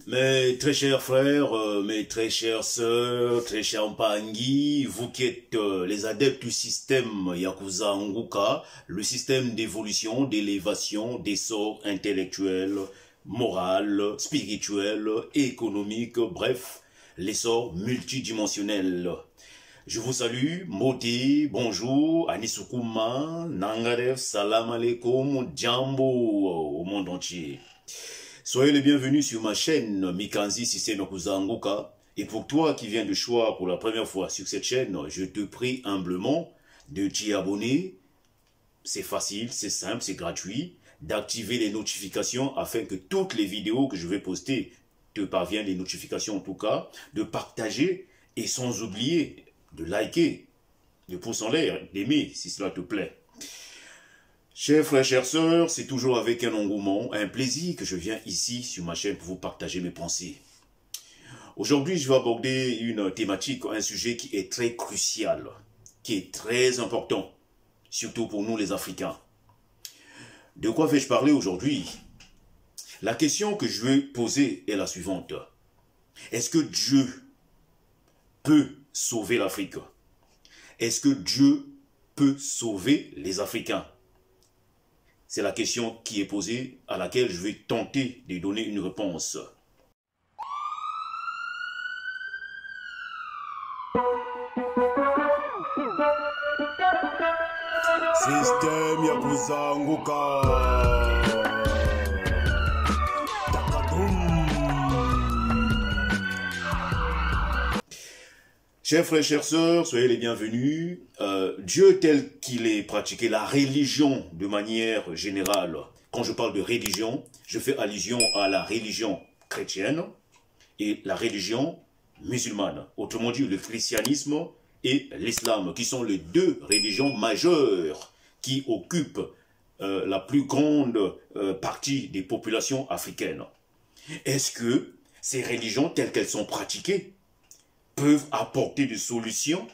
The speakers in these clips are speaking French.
Mes très chers frères, mes très chères sœurs, très chers Mpangi, vous qui êtes les adeptes du système Yakuza Nguka, le système d'évolution, d'élévation, d'essor intellectuel, moral, spirituel, économique, bref, l'essor multidimensionnel. Je vous salue, Moti, bonjour, Anisukuma, Nangarev, salam alaikum, Djambo au monde entier. Soyez les bienvenus sur ma chaîne Mikanzi Sissé Yakuza Nguka. Et pour toi qui viens de choisir pour la première fois sur cette chaîne, je te prie humblement de t'y abonner. C'est facile, c'est simple, c'est gratuit. D'activer les notifications afin que toutes les vidéos que je vais poster te parviennent, les notifications en tout cas. De partager et sans oublier de liker, de pouce en l'air, d'aimer si cela te plaît. Chers frères, chères sœurs, c'est toujours avec un engouement, un plaisir que je viens ici sur ma chaîne pour vous partager mes pensées. Aujourd'hui, je vais aborder une thématique, un sujet qui est très crucial, qui est très important, surtout pour nous les Africains. De quoi vais-je parler aujourd'hui? La question que je vais poser est la suivante. Est-ce que Dieu peut sauver l'Afrique? Est-ce que Dieu peut sauver les Africains? C'est la question qui est posée, à laquelle je vais tenter de donner une réponse. Système Yakuza Nguka. Chers frères, chères sœurs, soyez les bienvenus. Dieu tel qu'il est pratiqué, la religion de manière générale. Quand je parle de religion, je fais allusion à la religion chrétienne et la religion musulmane. Autrement dit, le christianisme et l'islam, qui sont les deux religions majeures qui occupent la plus grande partie des populations africaines. Est-ce que ces religions telles qu'elles sont pratiquées peuvent apporter des solutions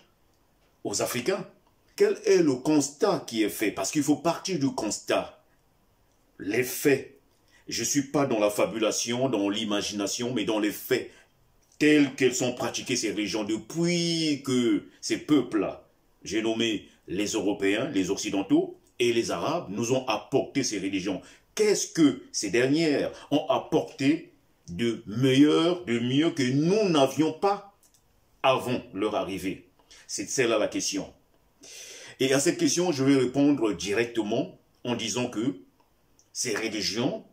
aux Africains? Quel est le constat qui est fait? Parce qu'il faut partir du constat. Les faits. Je ne suis pas dans la fabulation, dans l'imagination, mais dans les faits tels qu'elles sont pratiquées ces religions depuis que ces peuples-là, j'ai nommé les Européens, les Occidentaux et les Arabes, nous ont apporté ces religions. Qu'est-ce que ces dernières ont apporté de meilleur, de mieux que nous n'avions pas avant leur arrivée? C'est celle-là la question. Et à cette question, je vais répondre directement en disant que ces religions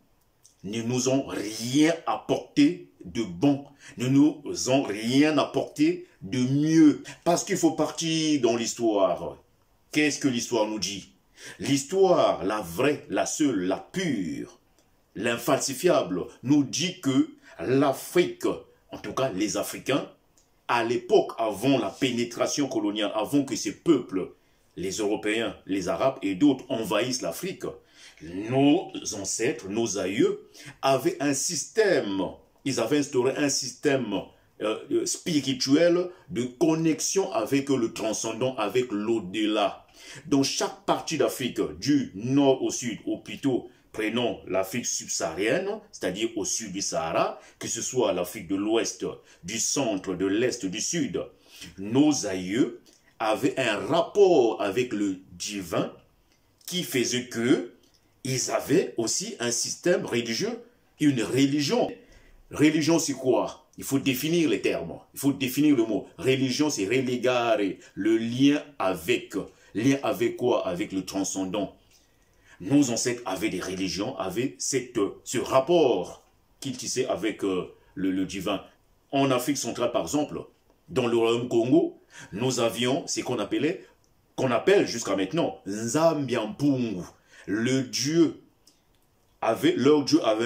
ne nous ont rien apporté de bon, ne nous ont rien apporté de mieux. Parce qu'il faut partir dans l'histoire. Qu'est-ce que l'histoire nous dit? L'histoire, la vraie, la seule, la pure, l'infalsifiable, nous dit que l'Afrique, en tout cas les Africains, à l'époque, avant la pénétration coloniale, avant que ces peuples, les Européens, les Arabes et d'autres envahissent l'Afrique, nos ancêtres, nos aïeux, avaient un système, ils avaient instauré un système spirituel de connexion avec le transcendant, avec l'au-delà. Dans chaque partie d'Afrique, du nord au sud, ou plutôt prenons l'Afrique subsaharienne, c'est-à-dire au sud du Sahara, que ce soit l'Afrique de l'Ouest, du centre, de l'Est, du Sud, nos aïeux avaient un rapport avec le divin qui faisait que ils avaient aussi un système religieux, une religion. Religion, c'est quoi? Il faut définir les termes, il faut définir le mot. Religion, c'est relegare, le lien avec. Lien avec quoi? Avec le transcendant. Nos ancêtres avaient des religions, avaient ce rapport qu'ils tissaient avec le divin. En Afrique centrale, par exemple, dans le royaume Congo, nous avions ce qu'on appelle jusqu'à maintenant Nzambiampungu. Leur dieu avait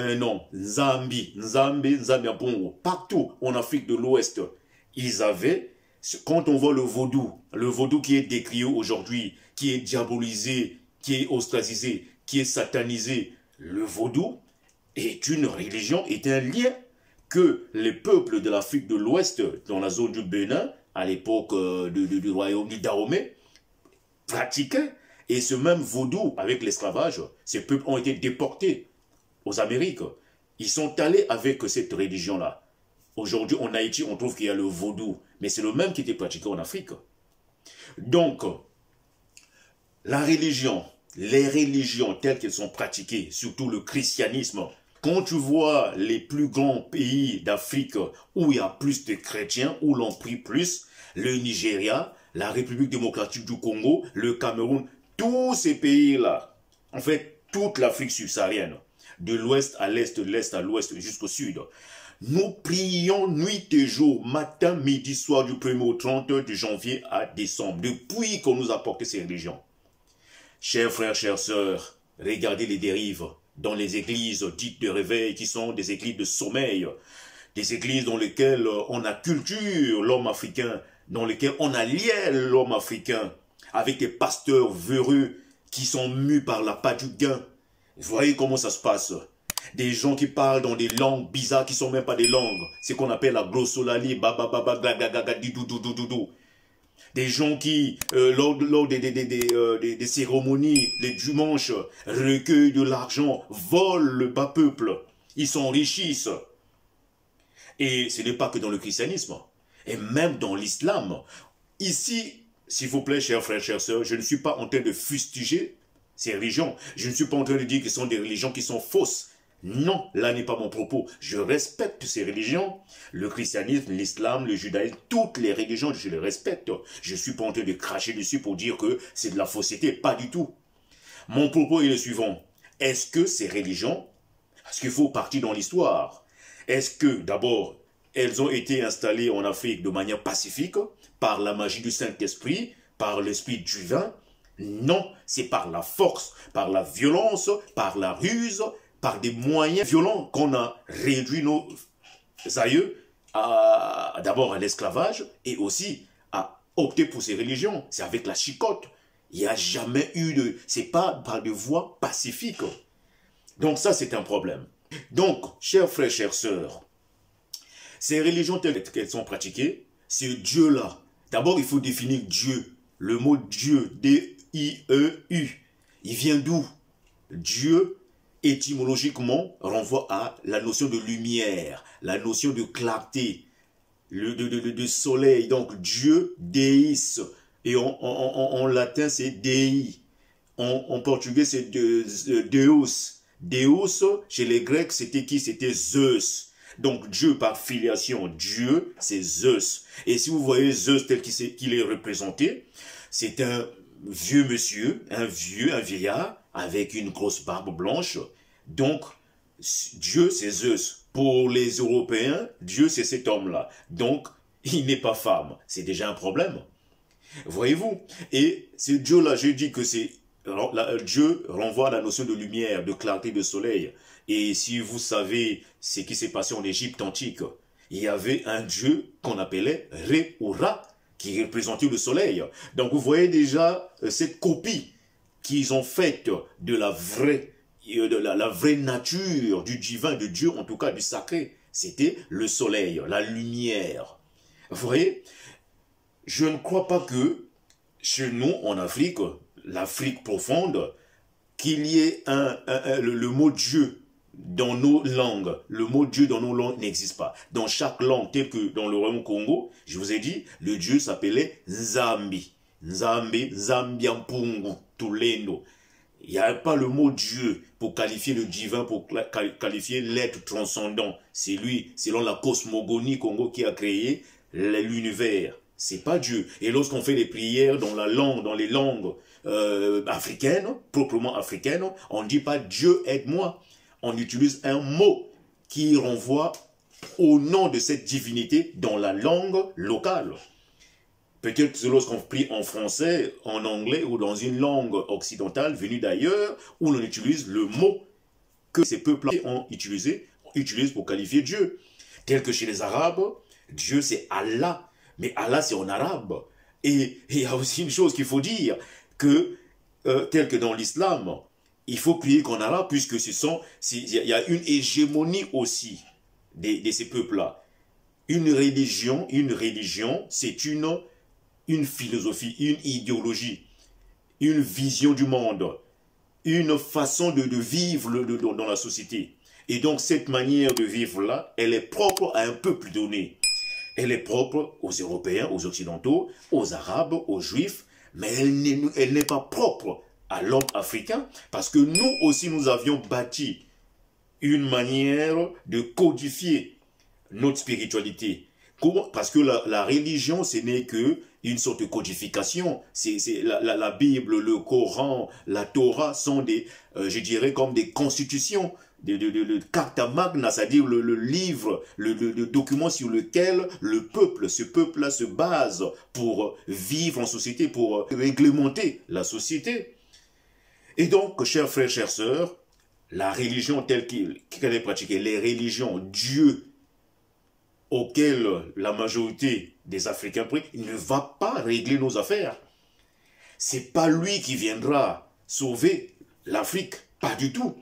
un nom, Nzambi, Nzambiampungu. Partout en Afrique de l'Ouest, ils avaient, quand on voit le vaudou qui est décrié aujourd'hui, qui est diabolisé, qui est ostracisé, qui est satanisé, le vaudou est une religion, est un lien que les peuples de l'Afrique de l'Ouest, dans la zone du Bénin, à l'époque du royaume du Dahomey, pratiquaient. Et ce même vaudou, avec l'esclavage, ces peuples ont été déportés aux Amériques. Ils sont allés avec cette religion-là. Aujourd'hui, en Haïti, on trouve qu'il y a le vaudou, mais c'est le même qui était pratiqué en Afrique. Donc, la religion, les religions telles qu'elles sont pratiquées, surtout le christianisme, quand tu vois les plus grands pays d'Afrique où il y a plus de chrétiens, où l'on prie plus, le Nigeria, la République démocratique du Congo, le Cameroun, tous ces pays-là, en fait, toute l'Afrique subsaharienne, de l'ouest à l'est, de l'est à l'ouest, jusqu'au sud, nous prions nuit et jour, matin, midi, soir, du 1er au 30 de janvier à décembre, depuis qu'on nous a apporté ces religions. Chers frères, chères sœurs, regardez les dérives dans les églises dites de réveil, qui sont des églises de sommeil, des églises dans lesquelles on acculture l'homme africain, dans lesquelles on aliène l'homme africain, avec des pasteurs véreux qui sont mus par la part du gain. Vous voyez comment ça se passe? Des gens qui parlent dans des langues bizarres qui ne sont même pas des langues. C'est qu'on appelle la glossolali, babababa, glagagaga, didoudoudoudoudou. Des gens qui, lors des cérémonies, les dimanches, recueillent de l'argent, volent le bas peuple. Ils s'enrichissent. Et ce n'est pas que dans le christianisme. Et même dans l'islam. Ici, s'il vous plaît, chers frères, chères sœurs, je ne suis pas en train de fustiger ces religions. Je ne suis pas en train de dire que ce sont des religions qui sont fausses. Non, là n'est pas mon propos. Je respecte ces religions. Le christianisme, l'islam, le judaïsme, toutes les religions, je les respecte. Je ne suis pas en train de cracher dessus pour dire que c'est de la fausseté. Pas du tout. Mon propos est le suivant. Est-ce que ces religions, parce qu'il faut partir dans l'histoire, est-ce que, d'abord, elles ont été installées en Afrique de manière pacifique, par la magie du Saint-Esprit, par l'Esprit divin? Non, c'est par la force, par la violence, par la ruse, par des moyens violents qu'on a réduit nos aïeux d'abord à l'esclavage et aussi à opter pour ces religions. C'est avec la chicotte. Il n'y a jamais eu de... C'est pas par des voies pacifiques. Donc ça, c'est un problème. Donc, chers frères, chères sœurs, ces religions telles qu'elles sont pratiquées, c'est Dieu-là. D'abord, il faut définir Dieu. Le mot Dieu, D-I-E-U, il vient d'où? Dieu, étymologiquement, renvoie à la notion de lumière, la notion de clarté, de soleil. Donc Dieu, Deis, et en latin c'est Dei, en portugais c'est Deus. Deus, chez les Grecs, c'était qui? C'était Zeus. Donc Dieu par filiation, Dieu, c'est Zeus. Et si vous voyez Zeus tel qu'il est représenté, c'est un vieux monsieur, un vieillard, avec une grosse barbe blanche. Donc, Dieu, c'est Zeus. Pour les Européens, Dieu, c'est cet homme-là. Donc, il n'est pas femme. C'est déjà un problème. Voyez-vous? Et ce Dieu-là, je dis que c'est... Dieu renvoie à la notion de lumière, de clarté, de soleil. Et si vous savez ce qui s'est passé en Égypte antique, il y avait un Dieu qu'on appelait Ré ou Ra, qui représentait le soleil. Donc, vous voyez déjà cette copie qu'ils ont faite de la vraie nature du divin, de Dieu, en tout cas du sacré. C'était le soleil, la lumière. Vous voyez, je ne crois pas que chez nous, en Afrique, l'Afrique profonde, qu'il y ait le mot Dieu dans nos langues. Le mot Dieu dans nos langues n'existe pas. Dans chaque langue, tel que dans le royaume Congo, je vous ai dit, le Dieu s'appelait Nzambi. Nzambi, Zambiampungu, Tulendo. Il n'y a pas le mot Dieu pour qualifier le divin, pour qualifier l'être transcendant. C'est lui, selon la cosmogonie Congo, qui a créé l'univers. C'est pas Dieu. Et lorsqu'on fait les prières dans les langues africaines, proprement africaines, on ne dit pas Dieu aide-moi. On utilise un mot qui renvoie au nom de cette divinité dans la langue locale. Peut-être que lorsqu'on prie en français, en anglais ou dans une langue occidentale venue d'ailleurs, où l'on utilise le mot que ces peuples ont utilisé pour qualifier Dieu. Tel que chez les Arabes, Dieu c'est Allah, mais Allah c'est en arabe. Et il y a aussi une chose qu'il faut dire, que tel que dans l'islam, il faut prier qu'en arabe, puisque il y a une hégémonie aussi de ces peuples-là. Une religion, c'est une philosophie, une idéologie, une vision du monde, une façon de vivre dans la société. Et donc cette manière de vivre-là, elle est propre à un peuple donné. Elle est propre aux Européens, aux Occidentaux, aux Arabes, aux Juifs, mais elle n'est pas propre à l'homme africain, parce que nous aussi nous avions bâti une manière de codifier notre spiritualité. Parce que la religion, ce n'est que une sorte de codification. La Bible, le Coran, la Torah sont des, je dirais, comme des constitutions, de carta magna, c'est-à-dire le livre, le document sur lequel le peuple, ce peuple-là se base pour vivre en société, pour réglementer la société. Et donc, chers frères, chères sœurs, la religion telle qu'elle est pratiquée, les religions, Dieu, auquel la majorité des Africains prient, il ne va pas régler nos affaires. C'est pas lui qui viendra sauver l'Afrique, pas du tout.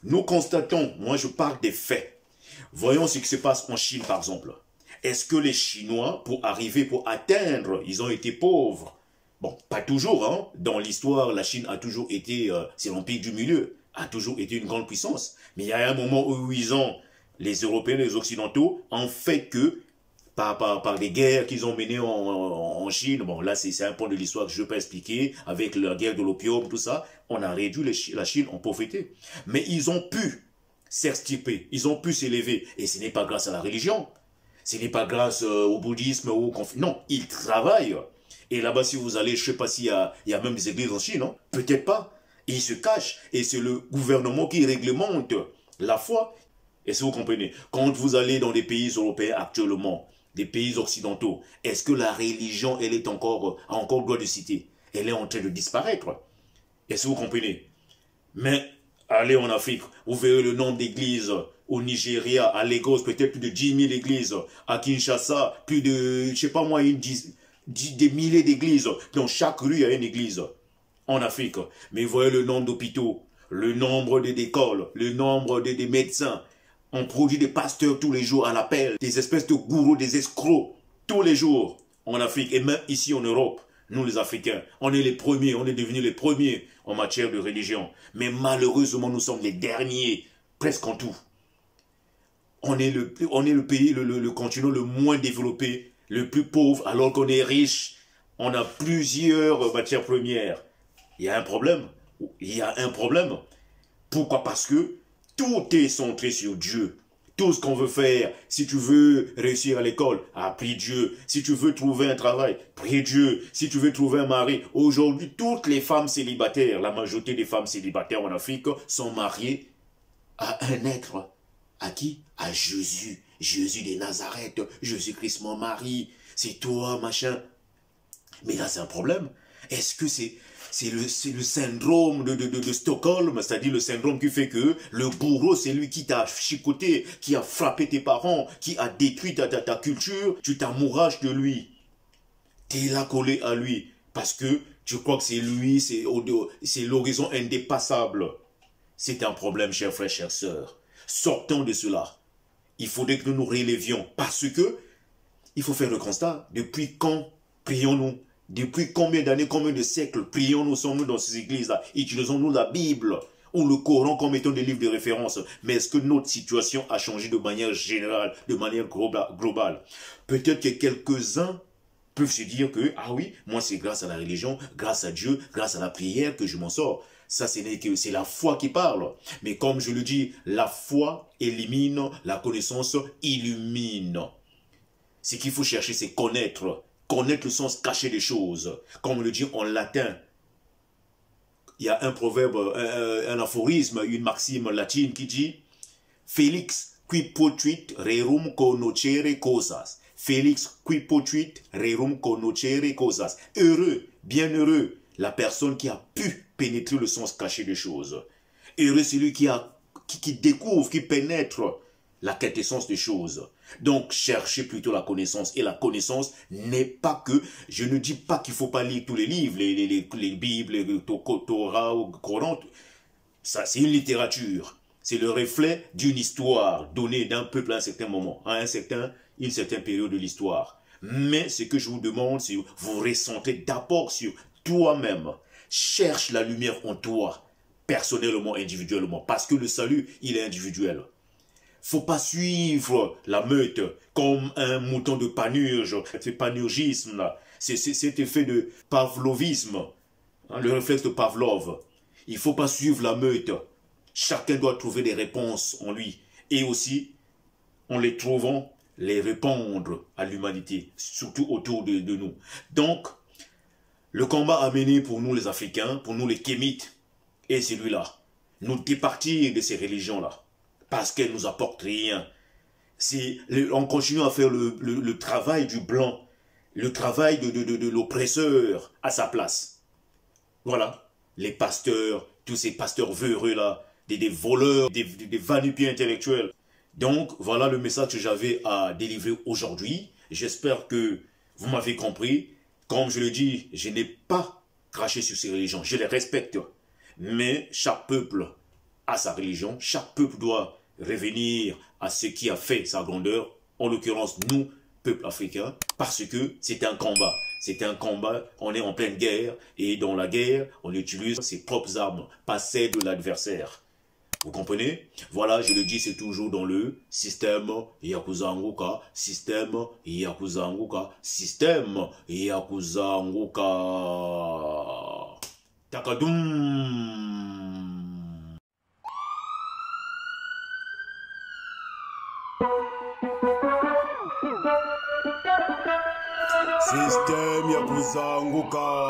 Nous constatons, moi je parle des faits. Voyons ce qui se passe en Chine par exemple. Est-ce que les Chinois, pour atteindre, ils ont été pauvres? Bon, pas toujours, hein. Dans l'histoire, la Chine a toujours été, c'est l'empire du milieu, a toujours été une grande puissance. Mais il y a un moment où les Européens, les Occidentaux, ont fait que, par des guerres qu'ils ont menées en Chine, bon là c'est un point de l'histoire que je ne peux pas expliquer, avec la guerre de l'opium, tout ça, on a réduit la Chine en pauvreté. Mais ils ont pu s'extirper, ils ont pu s'élever, et ce n'est pas grâce à la religion, ce n'est pas grâce au bouddhisme, non, ils travaillent. Et là-bas, si vous allez, je ne sais pas s'il y a même des églises en Chine, hein? Peut-être pas. Ils se cachent, et c'est le gouvernement qui réglemente la foi. Est-ce que vous comprenez? Quand vous allez dans des pays européens actuellement, des pays occidentaux, est-ce que la religion, elle est a encore droit de citer? Elle est en train de disparaître. Est-ce que vous comprenez? Mais allez en Afrique, vous verrez le nombre d'églises au Nigeria, à Lagos, peut-être plus de 10 000 églises, à Kinshasa, plus de, je ne sais pas moi, des milliers d'églises. Dans chaque rue, il y a une église en Afrique. Mais vous voyez le nombre d'hôpitaux, le nombre d'écoles, le nombre des médecins. On produit des pasteurs tous les jours à l'appel, des espèces de gourous, des escrocs, tous les jours en Afrique et même ici en Europe. Nous les Africains, on est les premiers, on est devenus les premiers en matière de religion. Mais malheureusement, nous sommes les derniers, presque en tout. On est le pays, le continent le moins développé, le plus pauvre, alors qu'on est riche. On a plusieurs matières premières. Il y a un problème. Il y a un problème. Pourquoi? Parce que tout est centré sur Dieu. Tout ce qu'on veut faire, si tu veux réussir à l'école, prie Dieu. Si tu veux trouver un travail, prie Dieu. Si tu veux trouver un mari, aujourd'hui, toutes les femmes célibataires, la majorité des femmes célibataires en Afrique sont mariées à un être. À qui? À Jésus. Jésus de Nazareth. Jésus-Christ mon mari. C'est toi, machin. Mais là, c'est un problème. Est-ce que c'est le syndrome de Stockholm, c'est-à-dire le syndrome qui fait que le bourreau, c'est lui qui t'a chicoté, qui a frappé tes parents, qui a détruit ta culture, tu t'amourages de lui. Tu es là collé à lui, parce que tu crois que c'est lui, c'est l'horizon indépassable. C'est un problème, chers frères, chères sœurs. Sortons de cela. Il faudrait que nous nous rélevions, parce que il faut faire le constat. Depuis quand prions-nous? Depuis combien d'années, combien de siècles prions-nous, sommes-nous dans ces églises-là? Utilisons-nous la Bible ou le Coran comme étant des livres de référence? Mais est-ce que notre situation a changé de manière générale, de manière globale? Peut-être que quelques-uns peuvent se dire que, ah oui, moi c'est grâce à la religion, grâce à Dieu, grâce à la prière que je m'en sors. Ça, c'est la foi qui parle. Mais comme je le dis, la foi élimine, la connaissance illumine. Ce qu'il faut chercher, c'est connaître. Connaître le sens caché des choses. Comme on le dit en latin. Il y a un proverbe, un aphorisme, une maxime latine qui dit « Felix qui potuit rerum conocere cosas ». Félix qui potuit rerum conocere cosas. Heureux, bienheureux, la personne qui a pu pénétrer le sens caché des choses. Heureux celui qui découvre, qui pénètre la quintessence des choses. Donc, cherchez plutôt la connaissance. Et la connaissance n'est pas que... Je ne dis pas qu'il ne faut pas lire tous les livres, les Bibles, le Torah, le Coran. Ça, c'est une littérature. C'est le reflet d'une histoire donnée d'un peuple à un certain moment, à une certaine période de l'histoire. Mais ce que je vous demande, c'est vous ressentez d'abord sur toi-même. Cherche la lumière en toi, personnellement, individuellement. Parce que le salut, il est individuel. faut pas suivre la meute comme un mouton de panurge. Ce panurgisme-là, c'est cet effet de pavlovisme, hein, le réflexe de Pavlov. Il faut pas suivre la meute. Chacun doit trouver des réponses en lui. Et aussi, en les trouvant, les répandre à l'humanité, surtout autour de nous. Donc, le combat à mener pour nous les Africains, pour nous les Kémites, est celui-là. Nous départir de ces religions-là, parce qu'elles ne nous apportent rien. On continue à faire le travail du blanc, le travail de l'oppresseur à sa place. Voilà, les pasteurs, tous ces pasteurs véreux-là, des voleurs, des va-nu-pieds intellectuels. Donc, voilà le message que j'avais à délivrer aujourd'hui. J'espère que vous m'avez compris. Comme je le dis, je n'ai pas craché sur ces religions. Je les respecte. Mais chaque peuple a sa religion. Chaque peuple doit revenir à ce qui a fait sa grandeur. En l'occurrence, nous, peuple africain. Parce que c'est un combat. C'est un combat. On est en pleine guerre. Et dans la guerre, on utilise ses propres armes. Pas celles de l'adversaire. Vous comprenez? Voilà, je le dis, c'est toujours dans le système Yakuza Nguka, système Yakuza Nguka, système Yakuza Nguka. Takadoum. Système Yakuza Nguka.